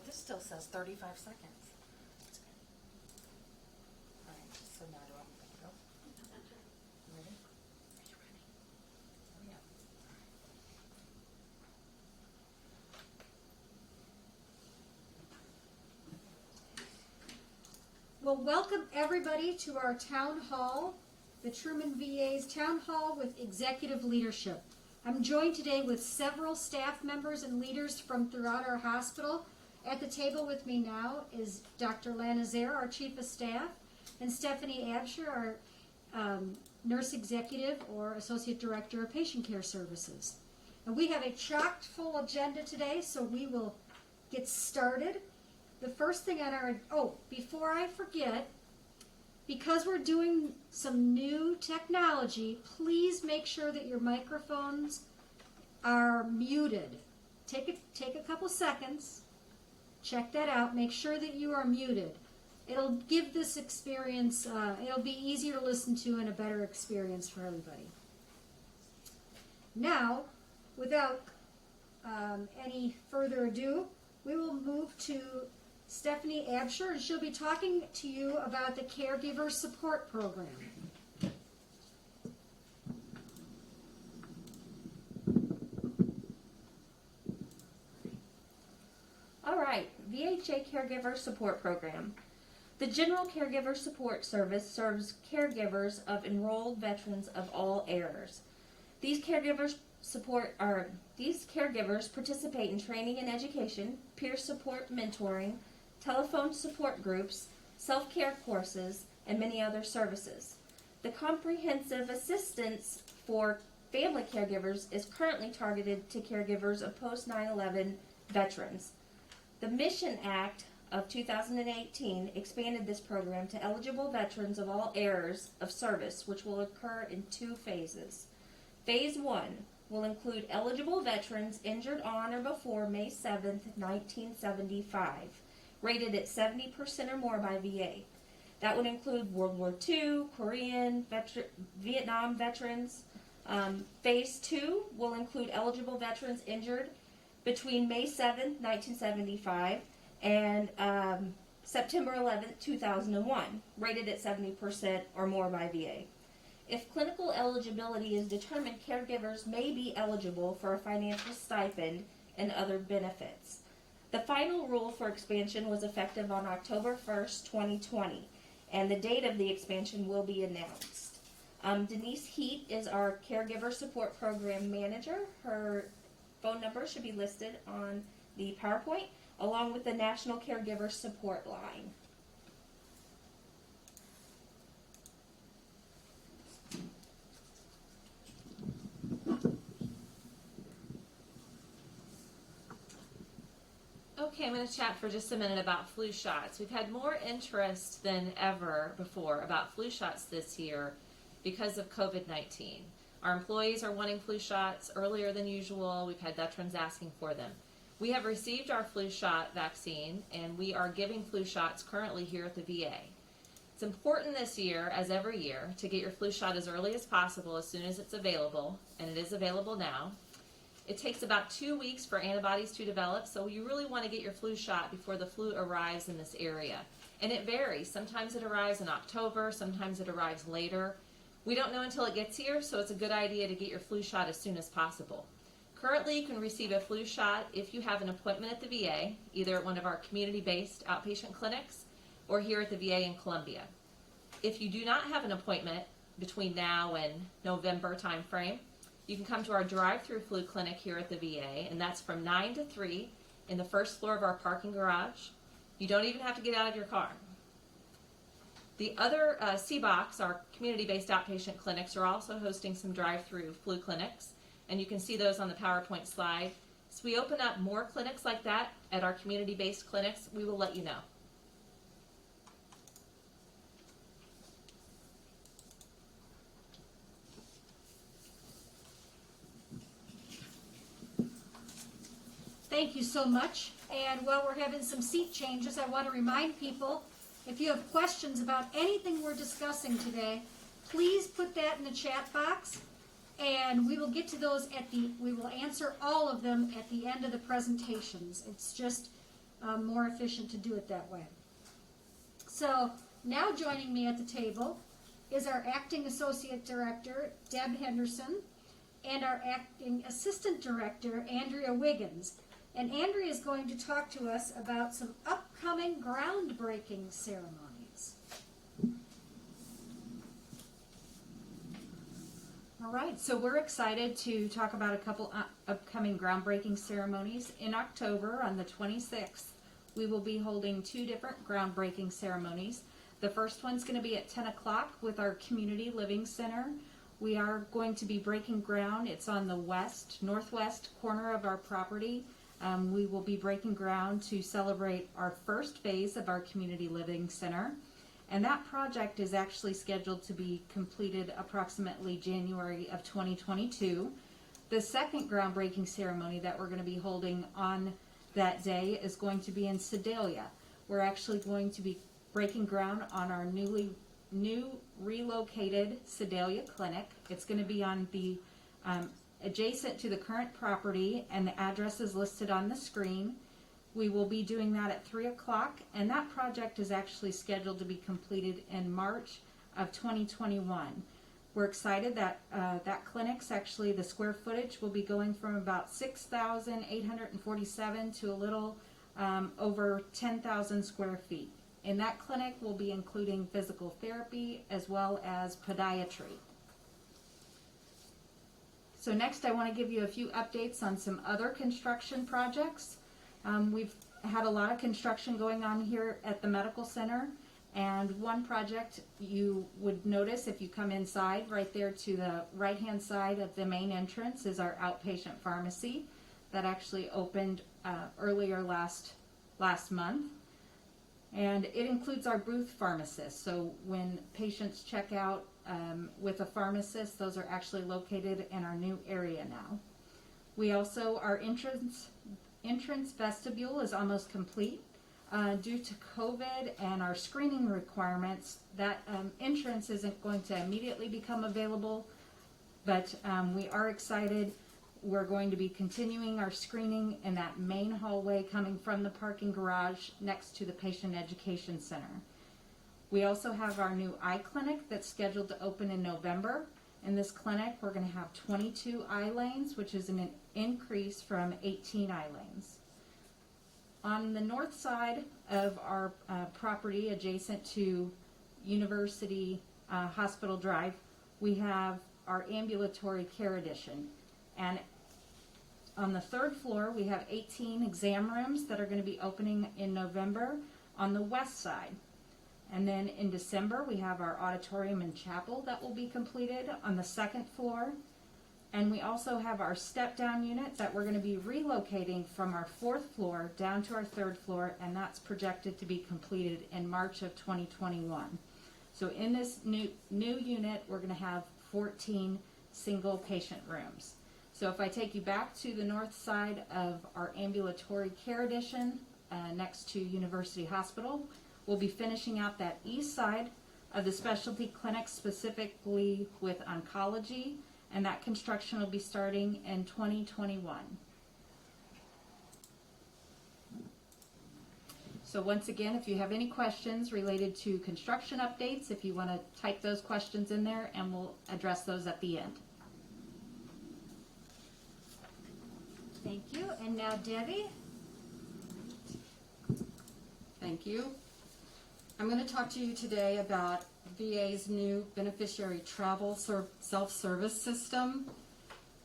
This still says 35 seconds. That's good. All right, so now do I go? Ready? Are you ready? Hurry up. Well, welcome everybody to our town hall, the Truman VA's town hall with executive leadership. I'm joined today with several staff members and leaders from throughout our hospital. At the table with me now is Dr. Lana Zare, our chief of staff, and Stephanie Absher, our nurse executive or associate director of patient care services. And we have a chock full agenda today, so we will get started. The first thing on our, before I forget, because we're doing some new technology, please make sure that your microphones are muted. Take a couple seconds, check that out, make sure that you are muted. It'll give this experience, it'll be easier to listen to and a better experience for everybody. Now, without any further ado, we will move to Stephanie Absher, and she'll be talking to you about the Caregiver Support Program. All right, VHA Caregiver Support Program. The General Caregiver Support Service serves caregivers of enrolled veterans of all eras. These caregivers participate in training and education, peer support, mentoring, telephone support groups, self-care courses, and many other services. The comprehensive assistance for family caregivers is currently targeted to caregivers of post-9/11 veterans. The Mission Act of 2018 expanded this program to eligible veterans of all eras of service, which will occur in 2 phases. Phase 1 will include eligible veterans injured on or before May 7, 1975, rated at 70% or more by VA. That would include World War II, Korean, Vietnam veterans. Phase 2 will include eligible veterans injured between May 7, 1975 and September 11, 2001, rated at 70% or more by VA. If clinical eligibility is determined, caregivers may be eligible for a financial stipend and other benefits. The final rule for expansion was effective on October 1st, 2020, and the date of the expansion will be announced. Denise Heat is our Caregiver Support Program Manager. Her phone number should be listed on the PowerPoint, along with the National Caregiver Support Line. Okay, I'm going to chat for just a minute about flu shots. We've had more interest than ever before about flu shots this year because of COVID-19. Our employees are wanting flu shots earlier than usual. We've had veterans asking for them. We have received our flu shot vaccine, and we are giving flu shots currently here at the VA. It's important this year, as every year, to get your flu shot as early as possible as soon as it's available, and it is available now. It takes about 2 weeks for antibodies to develop, so you really want to get your flu shot before the flu arrives in this area. And it varies. Sometimes it arrives in October, sometimes it arrives later. We don't know until it gets here, so it's a good idea to get your flu shot as soon as possible. Currently, you can receive a flu shot if you have an appointment at the VA, either at one of our community-based outpatient clinics or here at the VA in Columbia. If you do not have an appointment between now and November timeframe, you can come to our drive-through flu clinic here at the VA, and that's from 9 to 3 in the first floor of our parking garage. You don't even have to get out of your car. The other CBOCs, our community-based outpatient clinics, are also hosting some drive-through flu clinics, and you can see those on the PowerPoint slide. So we open up more clinics like that at our community-based clinics, we will let you know. Thank you so much. And while we're having some seat changes, I want to remind people, if you have questions about anything we're discussing today, please put that in the chat box, and we will get to those we will answer all of them at the end of the presentations. It's just more efficient to do it that way. So now joining me at the table is our acting associate director, Deb Henderson, and our acting assistant director, Andrea Wiggins. And Andrea is going to talk to us about some upcoming groundbreaking ceremonies. All right, so we're excited to talk about a couple upcoming groundbreaking ceremonies. In October, on the 26th, we will be holding 2 different groundbreaking ceremonies. The first one's going to be at 10 o'clock with our Community Living Center. We are going to be breaking ground. It's on the northwest corner of our property. We will be breaking ground to celebrate our first phase of our Community Living Center. And that project is actually scheduled to be completed approximately January of 2022. The second groundbreaking ceremony that we're going to be holding on that day is going to be in Sedalia. We're actually going to be breaking ground on our new relocated Sedalia Clinic. It's going to be on the adjacent to the current property, and the address is listed on the screen. We will be doing that at 3 o'clock, and that project is actually scheduled to be completed in March of 2021. We're excited that that clinic's actually, the square footage will be going from about 6,847 to a little over 10,000 square feet. In that clinic, we'll be including physical therapy as well as podiatry. So next, I want to give you a few updates on some other construction projects. We've had a lot of construction going on here at the medical center, and one project you would notice if you come inside, right there to the right-hand side of the main entrance is our outpatient pharmacy that actually opened earlier last month. And it includes our booth pharmacists. So when patients check out with a pharmacist, those are actually located in our new area now. We also, our entrance vestibule is almost complete. Due to COVID and our screening requirements, that entrance isn't going to immediately become available, but we are excited. We're going to be continuing our screening in that main hallway coming from the parking garage next to the Patient Education Center. We also have our new eye clinic that's scheduled to open in November. In this clinic, we're going to have 22 eye lanes, which is an increase from 18 eye lanes. On the north side of our property adjacent to University Hospital Drive, we have our ambulatory care addition. And on the 3rd floor, we have 18 exam rooms that are going to be opening in November on the west side. And then in December, we have our auditorium and chapel that will be completed on the 2nd floor. And we also have our step-down unit that we're going to be relocating from our 4th floor down to our 3rd floor, and that's projected to be completed in March of 2021. So in this new unit, we're going to have 14 single patient rooms. So if I take you back to the north side of our ambulatory care addition next to University Hospital, we'll be finishing out that east side of the specialty clinic, specifically with oncology, and that construction will be starting in 2021. So once again, if you have any questions related to construction updates, if you want to type those questions in there, and we'll address those at the end. Thank you. And now Debbie. Thank you. I'm going to talk to you today about VA's new beneficiary travel self-service system.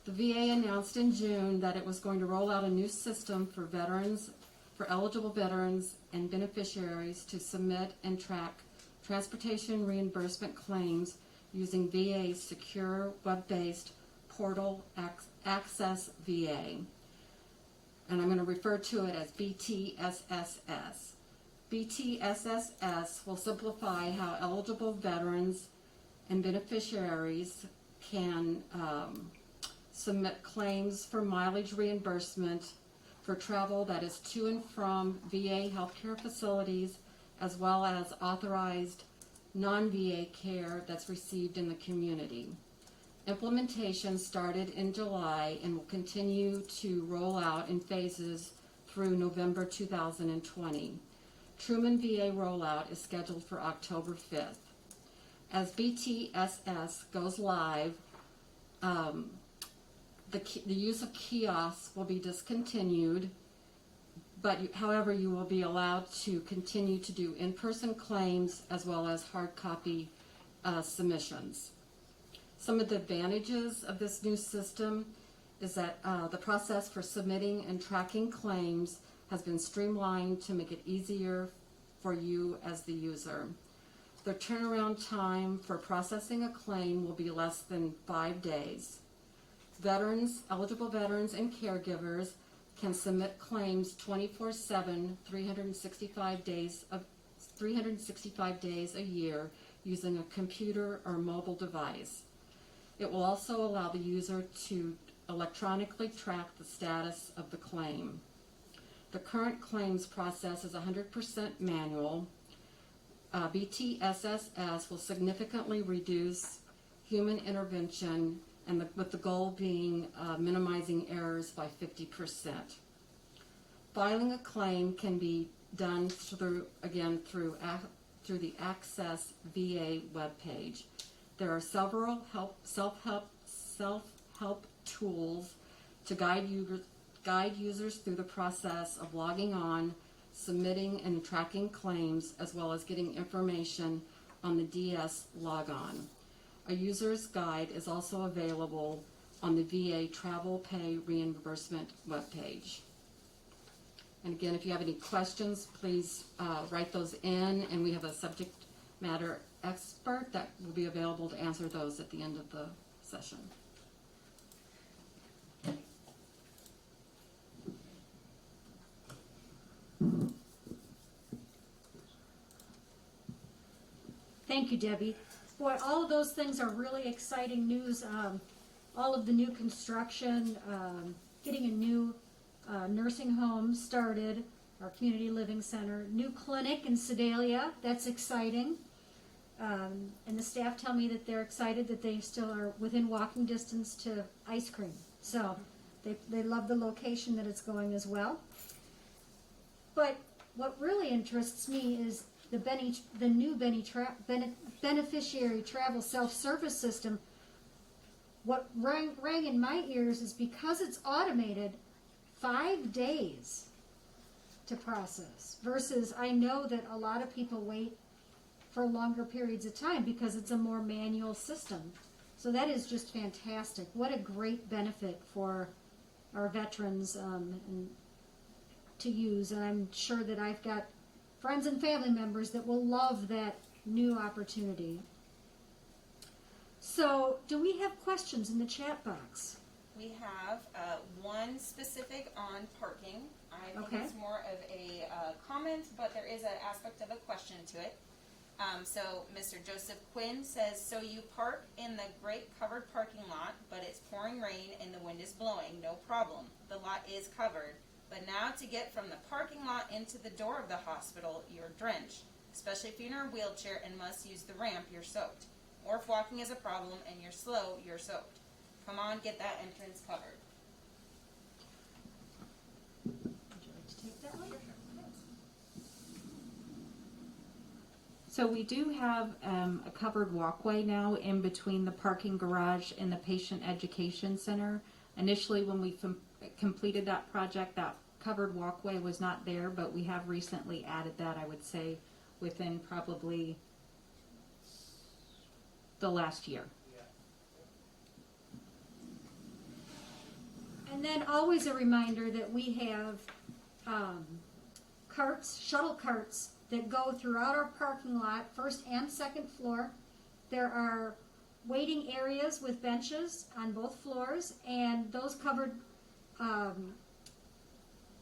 The VA announced in June that it was going to roll out a new system for veterans, for eligible veterans and beneficiaries to submit and track transportation reimbursement claims using VA's secure web-based portal Access VA. And I'm going to refer to it as BTSSS. BTSSS will simplify how eligible veterans and beneficiaries can submit claims for mileage reimbursement for travel that is to and from VA healthcare facilities, as well as authorized non-VA care that's received in the community. Implementation started in July and will continue to roll out in phases through November 2020. Truman VA rollout is scheduled for October 5th. As BTSS goes live, the use of kiosks will be discontinued, but however, you will be allowed to continue to do in-person claims as well as hard copy submissions. Some of the advantages of this new system is that the process for submitting and tracking claims has been streamlined to make it easier for you as the user. The turnaround time for processing a claim will be less than 5 days. Eligible veterans and caregivers can submit claims 24/7, 365 days a year using a computer or mobile device. It will also allow the user to electronically track the status of the claim. The current claims process is 100% manual. BTSSS will significantly reduce human intervention, and with the goal being minimizing errors by 50%. Filing a claim can be done through the Access VA webpage. There are several self-help tools to guide users through the process of logging on, submitting and tracking claims, as well as getting information on the DS logon. A user's guide is also available on the VA Travel Pay Reimbursement webpage. And again, if you have any questions, please write those in, and we have a subject matter expert that will be available to answer those at the end of the session. Thank you, Debbie. Boy, all of those things are really exciting news. All of the new construction, getting a new nursing home started, our community living center, new clinic in Sedalia, that's exciting. And the staff tell me that they're excited that they still are within walking distance to ice cream. So they love the location that it's going as well. But what really interests me is the new beneficiary travel self-service system. What rang in my ears is because it's automated, 5 days to process, versus I know that a lot of people wait for longer periods of time because it's a more manual system. So that is just fantastic. What a great benefit for our veterans and to use. And I'm sure that I've got friends and family members that will love that new opportunity. So, do we have questions in the chat box? We have one specific on parking. I think Okay. it's more of a comment, but there is an aspect of a question to it. So Mr. Joseph Quinn says, so you park in the great covered parking lot, but it's pouring rain and the wind is blowing, no problem. The lot is covered. But now to get from the parking lot into the door of the hospital, you're drenched. Especially if you're in a wheelchair and must use the ramp, you're soaked. Or if walking is a problem and you're slow, you're soaked. Come on, get that entrance covered. Would you like to take that one? So we do have a covered walkway now in between the parking garage and the patient education center. Initially, when we completed that project, that covered walkway was not there, but we have recently added that, I would say, within probably the last year. And then always a reminder that we have carts, shuttle carts, that go throughout our parking lot, first and second floor. There are waiting areas with benches on both floors, and those covered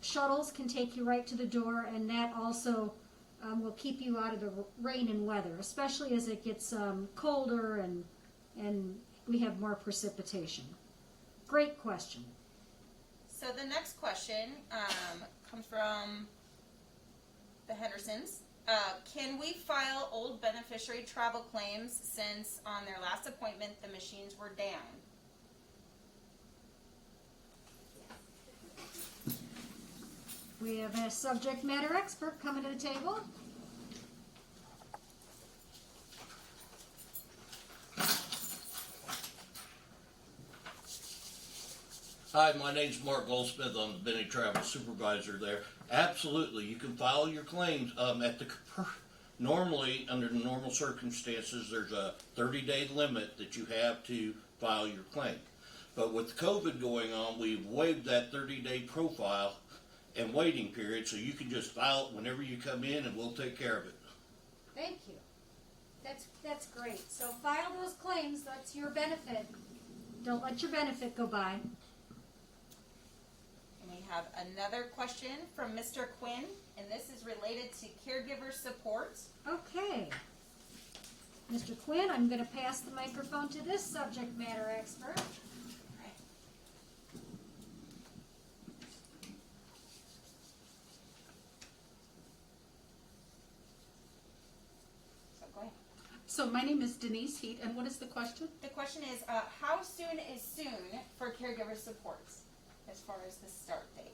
shuttles can take you right to the door, and that also will keep you out of the rain and weather, especially as it gets colder and we have more precipitation. Great question. So the next question comes from the Hendersons. Can we file old beneficiary travel claims since on their last appointment the machines were down? we have a subject matter expert coming to the table. Hi, my name's Mark Goldsmith. I'm the Benny Travel Supervisor there. Absolutely, you can file your claims normally, under normal circumstances, there's a 30-day limit that you have to file your claim. But with COVID going on, we've waived that 30-day profile and waiting period, so you can just file it whenever you come in and we'll take care of it. Thank you. That's great. So file those claims. That's your benefit. Don't let your benefit go by. And we have another question from Mr. Quinn, and this is related to caregiver support. Okay. Mr. Quinn, I'm going to pass the microphone to this subject matter expert. So go ahead. So my name is Denise Heat, and what is the question? The question is, how soon is soon for caregiver supports as far as the start date?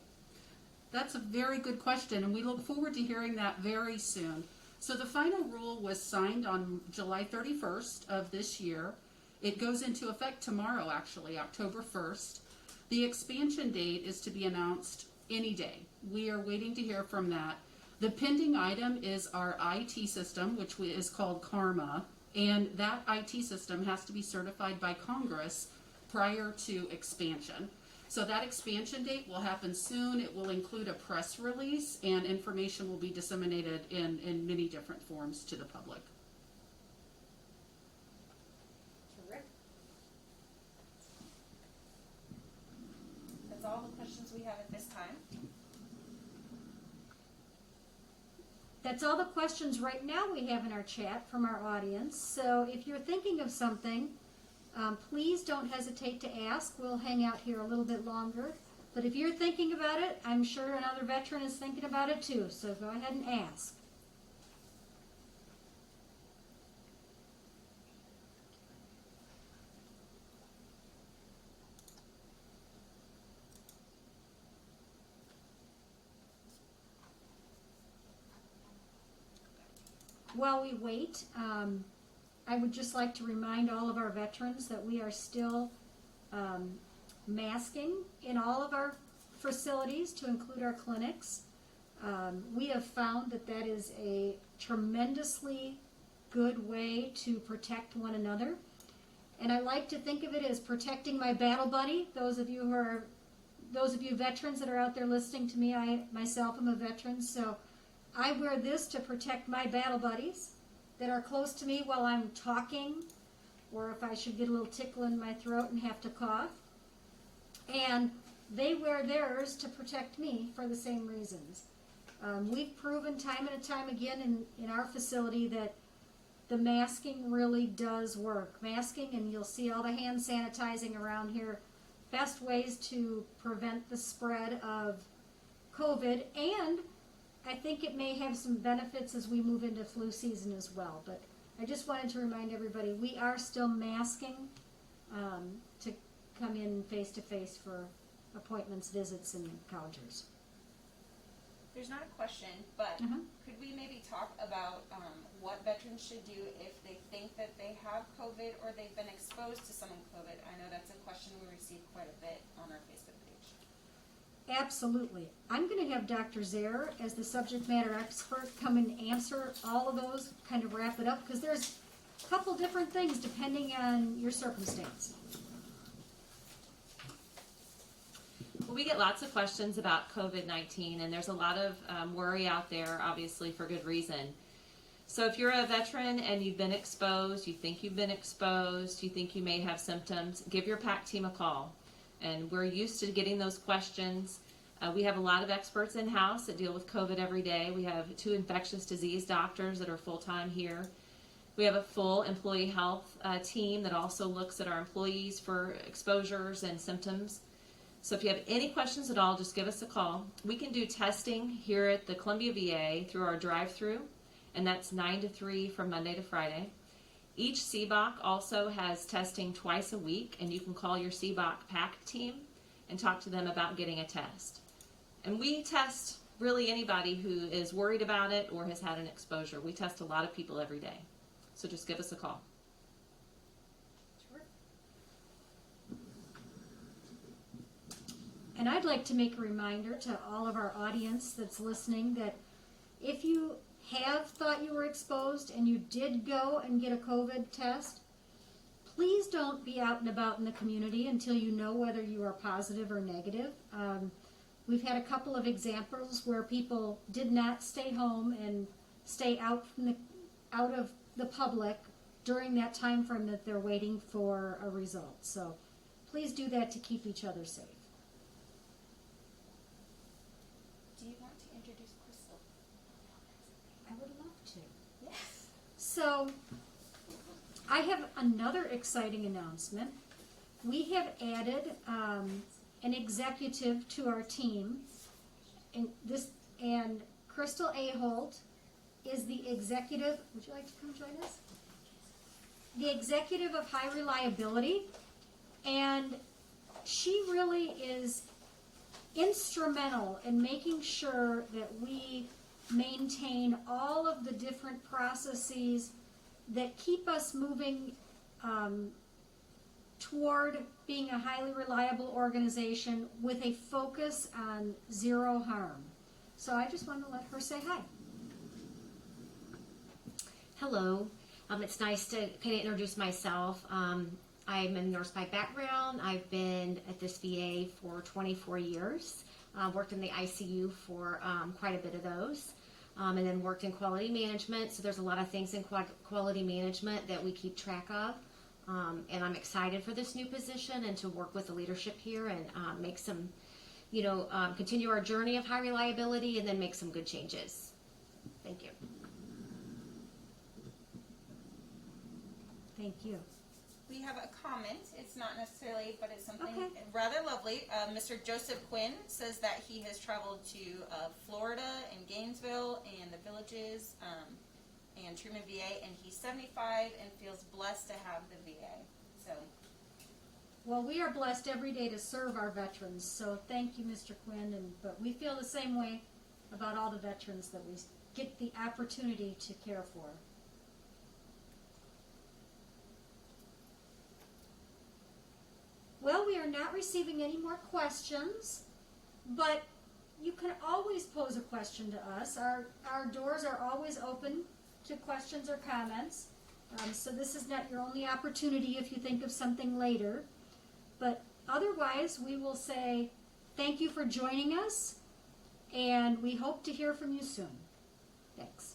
That's a very good question, and we look forward to hearing that very soon. So the final rule was signed on July 31st of this year. It goes into effect tomorrow, actually, October 1st. The expansion date is to be announced any day. We are waiting to hear from that. The pending item is our IT system, which is called Karma, and that IT system has to be certified by Congress prior to expansion. So that expansion date will happen soon. It will include a press release, and information will be disseminated in many different forms to the public. Terrific. That's all the questions we have at this time. That's all the questions right now we have in our chat from our audience. So if you're thinking of something, please don't hesitate to ask. We'll hang out here a little bit longer. But if you're thinking about it, I'm sure another veteran is thinking about it too. So go ahead and ask. While we wait, I would just like to remind all of our veterans that we are still masking in all of our facilities, to include our clinics. We have found that that is a tremendously good way to protect one another. And I like to think of it as protecting my battle buddy. Those of you veterans that are out there listening to me, I myself am a veteran, so I wear this to protect my battle buddies that are close to me while I'm talking, or if I should get a little tickle in my throat and have to cough. And they wear theirs to protect me for the same reasons. We've proven time and time again in our facility that the masking really does work. Masking, and you'll see all the hand sanitizing around here, best ways to prevent the spread of COVID, and I think it may have some benefits as we move into flu season as well. But I just wanted to remind everybody, we are still masking to come in face-to-face for appointments, visits, and encounters. There's not a question, but could we maybe talk about what veterans should do if they think that they have COVID or they've been exposed to someone COVID? I know that's a question we receive quite a bit on our Facebook page. Absolutely. I'm going to have Dr. Zare, as the subject matter expert, come and answer all of those, kind of wrap it up, because there's a couple different things depending on your circumstance. Well, we get lots of questions about COVID-19, and there's a lot of worry out there, obviously, for good reason. So if you're a veteran and you've been exposed, you think you've been exposed, you think you may have symptoms, give your PAC team a call. And we're used to getting those questions. We have a lot of experts in-house that deal with COVID every day. We have 2 infectious disease doctors that are full-time here. We have a full employee health team that also looks at our employees for exposures and symptoms. So if you have any questions at all, just give us a call. We can do testing here at the Columbia VA through our drive-through, and that's 9 to 3 from Monday to Friday. Each CBOC also has testing twice a week, and you can call your CBOC PAC team and talk to them about getting a test. And we test really anybody who is worried about it or has had an exposure. We test a lot of people every day. So just give us a call. Sure. And I'd like to make a reminder to all of our audience that's listening that if you have thought you were exposed and you did go and get a COVID test, please don't be out and about in the community until you know whether you are positive or negative. We've had a couple of examples where people did not stay home and stay out of the public during that time frame that they're waiting for a result. So please do that to keep each other safe. Do you want to introduce Crystal? I would love to. Yes. So I have another exciting announcement. We have added an executive to our team, and Crystal Aholt is the executive. Would you like to come join us? The executive of High Reliability, and she really is instrumental in making sure that we maintain all of the different processes that keep us moving toward being a highly reliable organization with a focus on zero harm. So I just want to let her say hi. Hello. It's nice to kind of introduce myself. I'm a nurse by background. I've been at this VA for 24 years. Worked in the ICU for quite a bit of those. And then worked in quality management. So there's a lot of things in quality management that we keep track of. And I'm excited for this new position and to work with the leadership here and make some, continue our journey of high reliability and then make some good changes. Thank you. Thank you. We have a comment. It's not necessarily, but it's something Okay. rather lovely. Mr. Joseph Quinn says that he has traveled to Florida and Gainesville and the Villages and Truman VA, and he's 75 and feels blessed to have the VA. So, Well, we are blessed every day to serve our veterans, so thank you, Mr. Quinn. But we feel the same way about all the veterans that we get the opportunity to care for. Well, we are not receiving any more questions, but you can always pose a question to us. Our doors are always open to questions or comments. So this is not your only opportunity if you think of something later. But otherwise, we will say thank you for joining us, and we hope to hear from you soon. Thanks.